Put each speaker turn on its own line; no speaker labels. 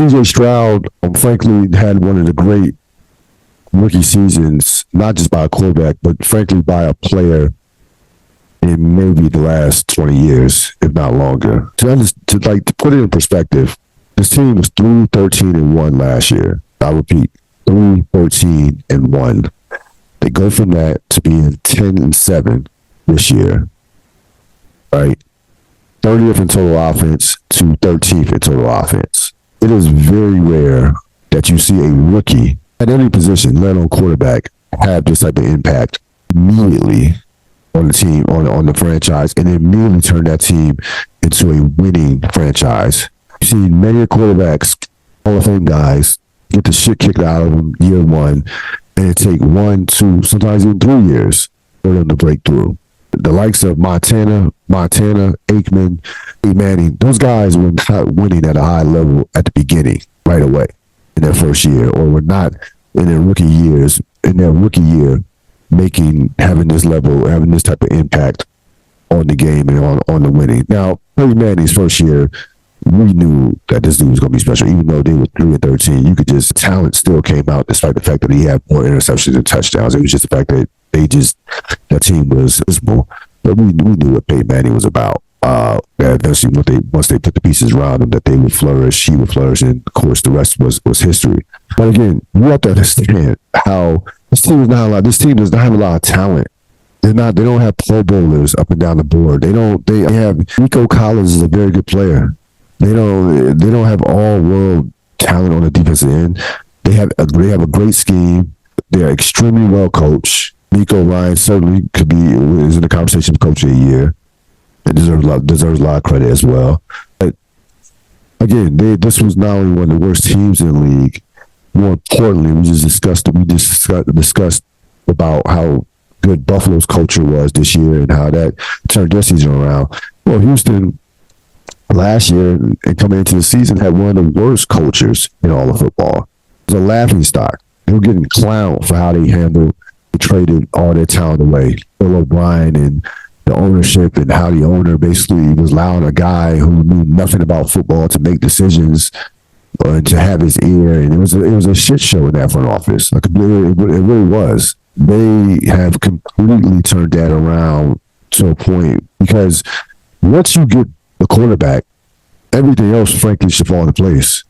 CJ Stroud, frankly, had one of the great rookie seasons, not just by a quarterback, but frankly by a player in maybe the last 20 years, if not longer. To put it in perspective, this team was 3-13-1 last year. I repeat, 3-13-1. They go from that to being 10-7 this year, right? 30th in total offense to 13th in total offense. It is very rare that you see a rookie at any position, let alone quarterback, have this type of impact immediately on the team, on the franchise, and immediately turn that team into a winning franchise. You've seen many quarterbacks, Hall of Fame guys, get the shit kicked out of them year one, and it take 1, 2, sometimes even 3 years for them to break through. The likes of Montana, Aikman, Manning, those guys were not winning at a high level at the beginning, right away, in their first year, or were not in their rookie year, having this level, having this type of impact on the game and on the winning. Now, Peyton Manning's first year, we knew that this dude was going to be special, even though they were 3-13. You could just, talent still came out despite the fact that he had more interceptions and touchdowns. It was just the fact that that team was small. But we knew what Peyton Manning was about. That eventually, once they put the pieces around him, that they would flourish, he would flourish, and of course, the rest was history. But again, you have to understand how this team does not have a lot of talent. They don't have Pro Bowlers up and down the board. They have Nico Collins is a very good player. They don't have all world talent on the defensive end. They have a great scheme. They're extremely well coached. Nico Ryan certainly is in the conversation for Coach of the Year. It deserves a lot of credit as well. But again, this was not only one of the worst teams in the league. More importantly, we discussed about how good Buffalo's culture was this year and how that turned their season around. Well, Houston last year and coming into the season had one of the worst cultures in all of football. It was a laughingstock. They were getting clowned for how they traded all their talent away. Bill O'Brien and the ownership, and how the owner basically was allowing a guy who knew nothing about football to make decisions or to have his ear. And it was a shit show in that front office. It really was. They have completely turned that around to a point, because once you get the quarterback, everything else, frankly, should fall into place.